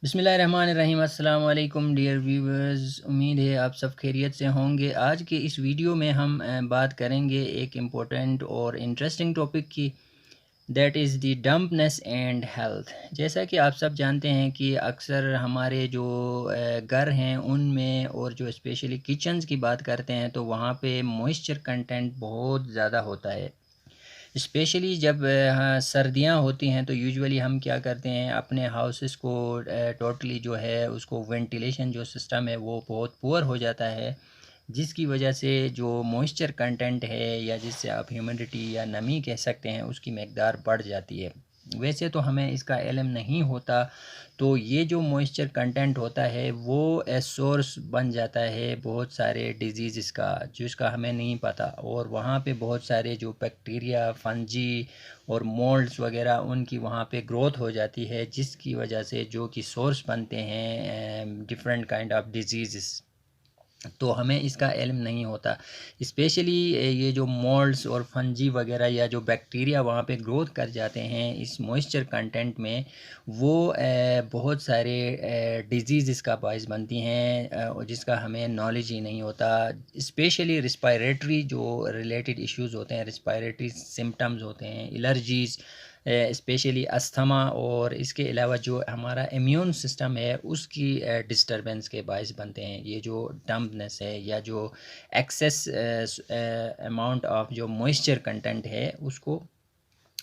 बिस्मिल्लाहिर्रहमानिर्रहीम। अस्सलाम वालेकुम डियर व्यूवर्स, उम्मीद है आप सब खैरियत से होंगे। आज के इस वीडियो में हम बात करेंगे एक इम्पोर्टेंट और इंटरेस्टिंग टॉपिक की, that is the dampness and health. जैसा कि आप सब जानते हैं कि अक्सर हमारे जो घर हैं उनमें, और जो स्पेशली किचन्स की बात करते हैं, तो वहाँ पे मॉइस्चर कंटेंट बहुत ज़्यादा होता है। स्पेशली जब हाँ, सर्दियाँ होती हैं तो यूजुअली हम क्या करते हैं, अपने हाउसेस को टोटली जो है उसको वेंटिलेशन जो सिस्टम है वो बहुत पुअर हो जाता है, जिसकी वजह से जो मॉइस्चर कंटेंट है, या जिससे आप ह्यूमिडिटी या नमी कह सकते हैं, उसकी मकदार बढ़ जाती है। वैसे तो हमें इसका इल्म नहीं होता, तो ये जो मॉइस्चर कंटेंट होता है वो सोर्स बन जाता है बहुत सारे डिजीज़ का, जिसका हमें नहीं पता। और वहाँ पे बहुत सारे जो बैक्टीरिया, फंजी और मोल्ड्स वगैरह, उनकी वहाँ पे ग्रोथ हो जाती है, जिसकी वजह से जो कि सोर्स बनते हैं डिफरेंट काइंड ऑफ डिजीज़। तो हमें इसका इल्म नहीं होता। स्पेशली ये जो मोल्ड्स और फंजी वगैरह, या जो बैक्टीरिया वहाँ पे ग्रोथ कर जाते हैं इस मॉइस्चर कंटेंट में, वो बहुत सारे डिजीज़ का बायस बनती हैं, जिसका हमें नॉलेज ही नहीं होता। स्पेशली रिस्पायरेटरी जो रिलेटेड इश्यूज़ होते हैं, रिस्पायरेटरी सिम्टम्स होते हैं, एलर्जीज़, स्पेशली अस्थमा, और इसके अलावा जो हमारा इम्यून सिस्टम है उसकी डिस्टरबेंस के बायस बनते हैं ये जो डम्पनेस है, या जो एक्सेस अमाउंट ऑफ जो मॉइस्चर कंटेंट है उसको,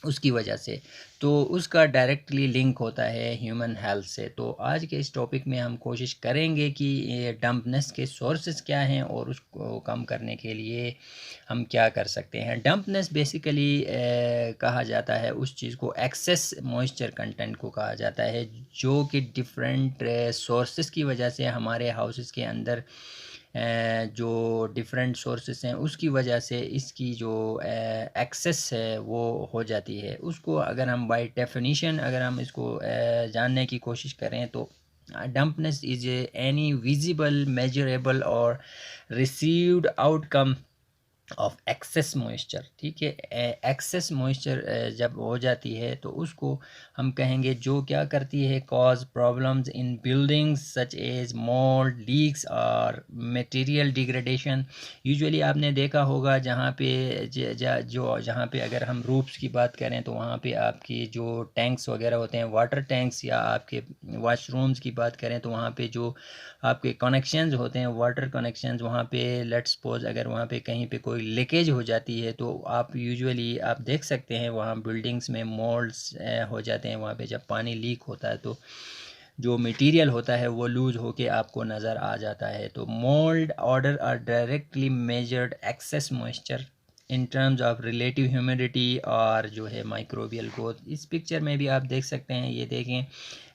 उसकी वजह से। तो उसका डायरेक्टली लिंक होता है ह्यूमन हेल्थ से। तो आज के इस टॉपिक में हम कोशिश करेंगे कि ये डम्पनेस के सोर्सेज क्या हैं, और उसको कम करने के लिए हम क्या कर सकते हैं। डम्पनेस बेसिकली कहा जाता है उस चीज़ को, एक्सेस मॉइस्चर कंटेंट को कहा जाता है, जो कि डिफरेंट सोर्सेज की वजह से हमारे हाउसेस के अंदर जो डिफरेंट सोर्सेस हैं उसकी वजह से इसकी जो एक्सेस है वो हो जाती है। उसको अगर हम बाय डेफिनीशन अगर हम इसको जानने की कोशिश करें, तो dampness is any visible, measurable और received outcome of excess moisture. ठीक है, एक्सेस मॉइस्चर जब हो जाती है तो उसको हम कहेंगे जो क्या करती है, cause problems in buildings such as mould, leaks और मटेरियल डिग्रेडेशन। यूजुअली आपने देखा होगा जहाँ पे जहाँ पे अगर हम रूफ्स की बात करें, तो वहाँ पे आपकी जो टैंक्स वगैरह होते हैं, वाटर टैंक्स, या आपके वाशरूम्स की बात करें, तो वहाँ पे जो आपके कनेक्शंस होते हैं, वाटर कनेक्शंस, वहाँ पे लेट्स सपोज अगर वहाँ पे कहीं पे कोई लीकेज हो जाती है, तो आप यूजुअली आप देख सकते हैं वहाँ बिल्डिंग्स में मोल्ड्स हो जाते हैं। वहाँ पे जब पानी लीक होता है तो जो मटेरियल होता है वो लूज होके आपको नज़र आ जाता है। तो mould odour are directly measured excess moisture in terms of relative humidity, और जो है माइक्रोबियल ग्रोथ। इस पिक्चर में भी आप देख सकते हैं, ये देखें,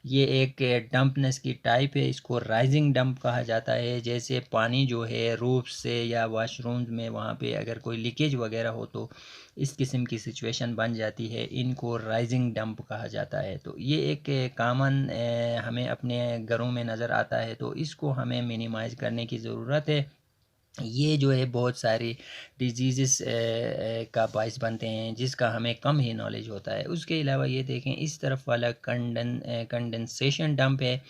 ये एक डंपनेस की टाइप है, इसको राइजिंग डंप कहा जाता है। जैसे पानी जो है रूफ से या वाशरूम्स में वहाँ पे अगर कोई लीकेज वगैरह हो, तो इस किस्म की सिचुएशन बन जाती है, इनको राइजिंग डंप कहा जाता है। तो ये एक कामन हमें अपने घरों में नज़र आता है, तो इसको हमें मिनिमाइज़ करने की ज़रूरत है। ये जो है बहुत सारी डिजीज़ का बायस बनते हैं, जिसका हमें कम ही नॉलेज होता है। उसके अलावा ये देखें, इस तरफ वाला कंडेंसेशन डंप है।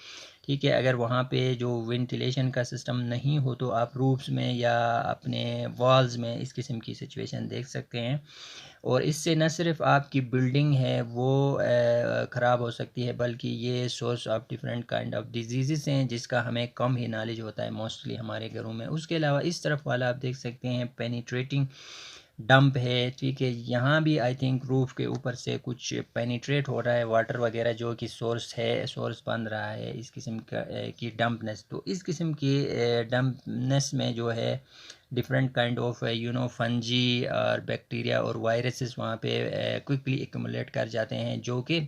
ठीक है, अगर वहाँ पे जो वेंटिलेशन का सिस्टम नहीं हो, तो आप रूफ्स में या अपने वॉल्स में इस किस्म की सिचुएशन देख सकते हैं। और इससे न सिर्फ आपकी बिल्डिंग है वो ख़राब हो सकती है, बल्कि ये source of different kind of disease हैं, जिसका हमें कम ही नॉलेज होता है मोस्टली हमारे घरों में। उसके अलावा इस तरफ वाला आप देख सकते हैं पेनिट्रेटिंग डंप है। ठीक है, यहाँ भी आई थिंक रूफ के ऊपर से कुछ पेनिट्रेट हो रहा है वाटर वगैरह, जो कि सोर्स है, सोर्स बन रहा है इस किस्म का की डंपनेस। तो इस किस्म की डंपनेस में जो है डिफरेंट काइंड ऑफ फंजी और बैक्टीरिया और वायरसेस वहाँ पे क्विकली एक्यूमुलेट कर जाते हैं, जो कि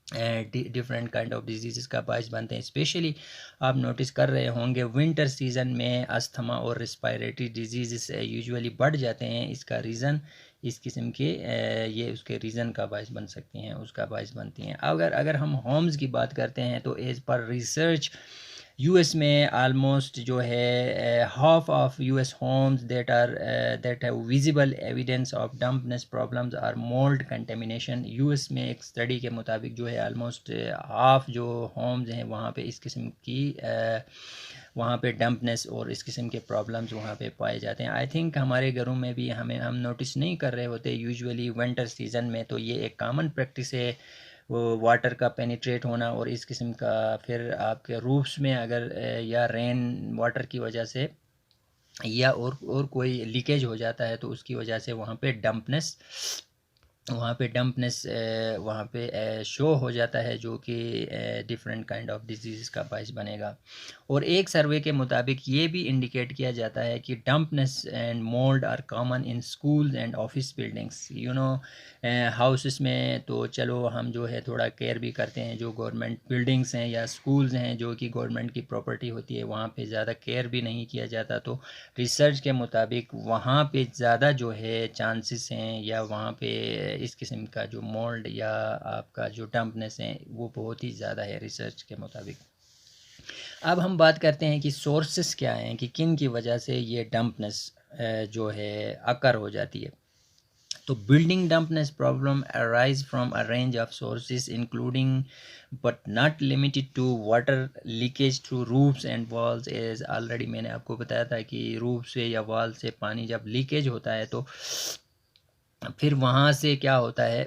डिफरेंट काइंड ऑफ डिजीज़ का बायस बनते हैं। स्पेशली आप नोटिस कर रहे होंगे विंटर सीज़न में अस्थमा और रिस्पायरेटरी डिजीज़ यूजुअली बढ़ जाते हैं। इसका रीज़न इस किस्म के ये उसके रीज़न का बायस बन सकती हैं, उसका बायस बनती हैं। अगर अगर हम होम्स की बात करते हैं, तो एज़ पर रिसर्च यूएस में ऑलमोस्ट जो है half of US homes that have visible evidence of dampness problems are mould contamination. US में एक स्टडी के मुताबिक जो है ऑलमोस्ट हाफ जो होम्स हैं वहाँ पे इस किस्म की वहाँ पे डम्पनेस और इस किस्म के प्रॉब्लम्स वहाँ पे पाए जाते हैं। आई थिंक हमारे घरों में भी हम नोटिस नहीं कर रहे होते यूजुअली विंटर सीज़न में, तो ये एक कॉमन प्रैक्टिस है वो वाटर का पेनिट्रेट होना और इस किस्म का। फिर आपके रूफ्स में अगर या रेन वाटर की वजह से या और कोई लीकेज हो जाता है तो उसकी वजह से वहाँ पे डम्पनेस वहाँ पे शो हो जाता है, जो कि डिफरेंट काइंड ऑफ डिजीज़ का बायस बनेगा। और एक सर्वे के मुताबिक ये भी इंडिकेट किया जाता है कि dampness and mould are common in schools and office buildings. Houses में तो चलो हम जो है थोड़ा केयर भी करते हैं, जो गवर्नमेंट बिल्डिंग्स हैं या स्कूल्स हैं जो कि गवर्नमेंट की प्रॉपर्टी होती है वहाँ पे ज़्यादा केयर भी नहीं किया जाता। तो रिसर्च के मुताबिक वहाँ पे ज़्यादा जो है चांसेस हैं या वहाँ पे इस किस्म का जो मोल्ड या आपका जो डम्पनेस है वो बहुत ही ज़्यादा है रिसर्च के मुताबिक। अब हम बात करते हैं कि सोर्सेस क्या हैं, कि किन की वजह से ये डम्पनेस जो है अकर हो जाती है। तो building dampness problem arise from a range of sources including but not limited to water leakage through roofs and walls. As already मैंने आपको बताया था कि रूफ से या वॉल से पानी जब लीकेज होता है तो फिर वहाँ से क्या होता है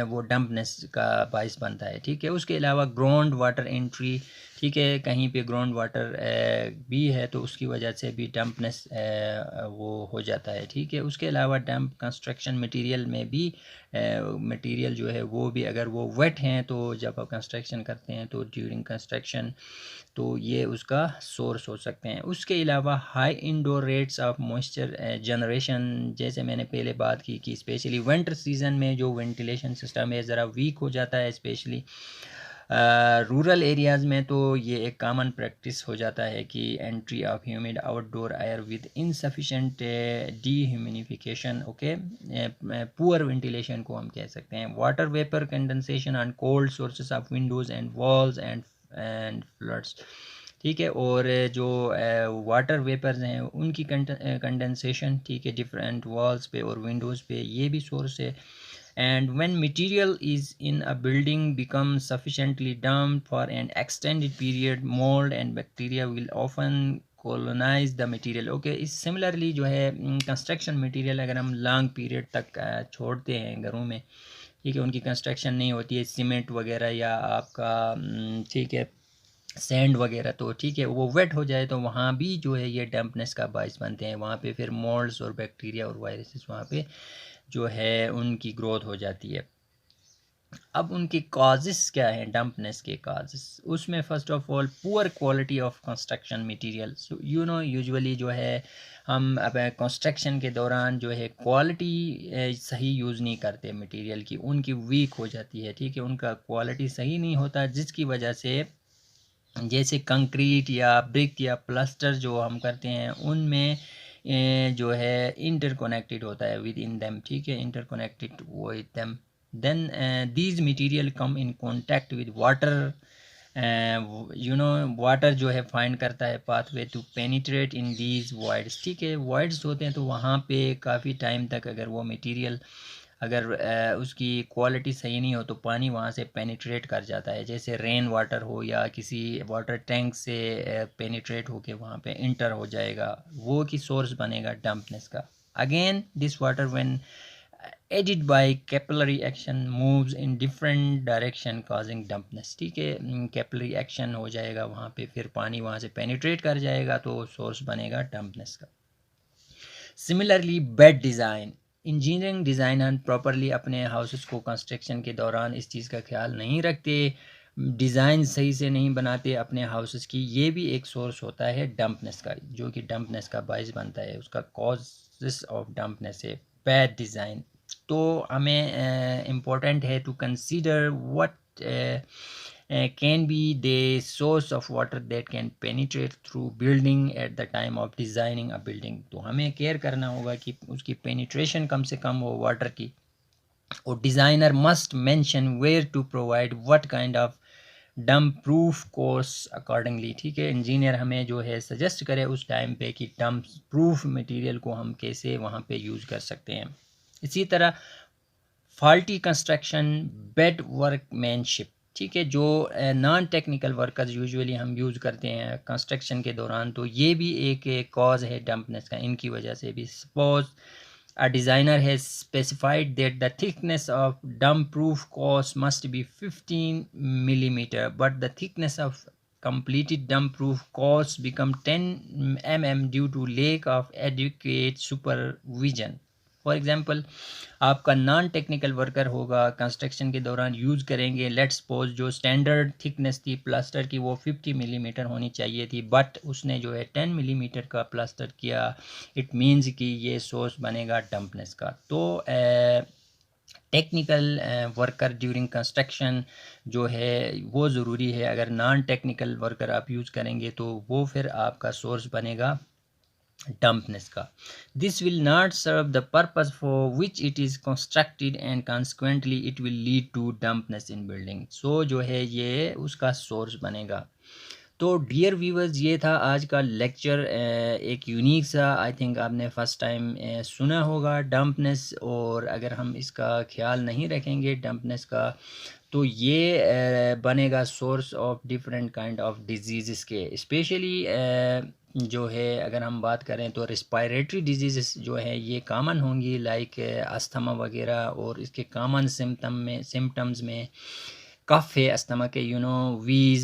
वो डम्पनेस का बायस बनता है। ठीक है, उसके अलावा ग्राउंड वाटर एंट्री, ठीक है, कहीं पे ग्राउंड वाटर भी है तो उसकी वजह से भी डम्पनेस वो हो जाता है। ठीक है, उसके अलावा डम्प कंस्ट्रक्शन मटेरियल में भी मटेरियल जो है वो भी अगर वो वेट हैं तो जब आप कंस्ट्रक्शन करते हैं तो ड्यूरिंग कंस्ट्रक्शन तो ये उसका सोर्स हो सकते हैं। उसके अलावा high indoor rates of moisture generation, जैसे मैंने पहले बात की कि स्पेशली विंटर सीज़न में जो वेंटिलेशन सिस्टम है ज़रा वीक हो जाता है, स्पेशली रूरल एरियाज़ में तो ये एक कॉमन प्रैक्टिस हो जाता है कि entry of humid outdoor air with insufficient dehumidification, okay, poor ventilation को हम कह सकते हैं। Water vapour condensation on cold sources of Windows and walls and floods. ठीक है, और जो वाटर वेपर्स हैं उनकी कंडेंसेशन, ठीक है, डिफरेंट वॉल्स पे और विंडोज़ पे, ये भी सोर्स है। And when material is in a building becomes sufficiently damp for an extended period, mold and bacteria will often colonize the material. Okay, इस similarly जो है कंस्ट्रक्शन मटेरियल अगर हम लॉन्ग पीरियड तक छोड़ते हैं घरों में, ठीक है, उनकी कंस्ट्रक्शन नहीं होती है, सीमेंट वगैरह या आपका ठीक है सैंड वगैरह, तो ठीक है वो वेट हो जाए तो वहाँ भी जो है ये डैम्पनेस का बायस बनते हैं। वहाँ पे फिर मोल्ड्स और बैक्टीरिया और वायरसेस वहाँ पे जो है उनकी ग्रोथ हो जाती है। अब उनके कॉजेस क्या हैं, डम्पनेस के कॉजेस, उसमें first of all poor quality of construction material. So usually जो है हम अब कंस्ट्रक्शन के दौरान जो है क्वालिटी सही यूज़ नहीं करते मटेरियल की, उनकी वीक हो जाती है। ठीक है, उनका क्वालिटी सही नहीं होता जिसकी वजह से जैसे कंक्रीट या ब्रिक या प्लास्टर जो हम करते हैं उनमें जो है इंटरकनेक्टेड होता है विद इन देम। ठीक है, interconnected with them, then these material come in contact with water. Water जो है फाइंड करता है pathway to penetrate in these voids. ठीक है, वॉइड्स होते हैं तो वहाँ पे काफ़ी टाइम तक अगर वो मटेरियल अगर उसकी क्वालिटी सही नहीं हो तो पानी वहाँ से पेनिट्रेट कर जाता है, जैसे रेन वाटर हो या किसी वाटर टैंक से पेनिट्रेट होके वहाँ पे इंटर हो जाएगा, वो की सोर्स बनेगा डम्पनेस का। Again this water when aided by capillary action moves in different direction causing dampness. ठीक है, कैपिलरी एक्शन हो जाएगा वहाँ पे, फिर पानी वहाँ से पेनिट्रेट कर जाएगा तो सोर्स बनेगा डम्पनेस का। Similarly bed design, engineering designer properly अपने हाउसेस को कंस्ट्रक्शन के दौरान इस चीज़ का ख्याल नहीं रखते, डिज़ाइन सही से नहीं बनाते अपने हाउसेस की, ये भी एक सोर्स होता है डम्पनेस का, जो कि डम्पनेस का बायस बनता है। उसका कॉजेस ऑफ डम्पनेस है बैड डिज़ाइन। तो हमें इम्पोर्टेंट है to consider what can be the source of water that can penetrate through building at the time of designing a building। तो हमें केयर करना होगा कि उसकी पेनिट्रेशन कम से कम हो वाटर की, और designer must mention where to provide what kind of damp proof course accordingly, ठीक है। इंजीनियर हमें जो है सजेस्ट करे उस टाइम पे कि डंप प्रूफ मटेरियल को हम कैसे वहाँ पे यूज़ कर सकते हैं। इसी तरह फॉल्टी कंस्ट्रक्शन, बेड वर्कमैनशिप, ठीक है, जो नॉन टेक्निकल वर्कर्स यूजुअली हम यूज़ करते हैं कंस्ट्रक्शन के दौरान, तो ये भी एक कॉज है डंपनेस का। इनकी वजह से भी suppose a designer has specified that the thickness of dump proof course must be 15 millimeter, but the thickness of completed dump proof course become 10 mm due to lack of adequate supervision. For example, आपका non technical worker होगा, construction के दौरान use करेंगे, let's suppose जो standard thickness थी plaster की वो 50 millimetre होनी चाहिए थी, बट उसने जो है 10 मिलीमीटर का प्लास्टर किया, इट मीन्स कि ये सोर्स बनेगा डंपनेस का। तो टेक्निकल वर्कर ड्यूरिंग कंस्ट्रक्शन जो है वो ज़रूरी है। अगर नॉन टेक्निकल वर्कर आप यूज़ करेंगे तो वो फिर आपका सोर्स बनेगा dampness का। This will not serve the purpose for which it is constructed and consequently it will lead to dampness in building. So जो है ये उसका सोर्स बनेगा। तो डियर व्यूवर्स, ये था आज का लेक्चर, एक यूनिक सा, आई थिंक आपने फ़र्स्ट टाइम सुना होगा डंपनेस, और अगर हम इसका ख्याल नहीं रखेंगे डंपनेस का तो ये बनेगा source of different kind of disease के। स्पेशली जो है अगर हम बात करें तो रेस्पिरेटरी डिजीज़ जो है ये कॉमन होंगी, लाइक अस्थमा वगैरह, और इसके कॉमन सिम्टम्स में कफ है अस्थमा के, वीज़ है,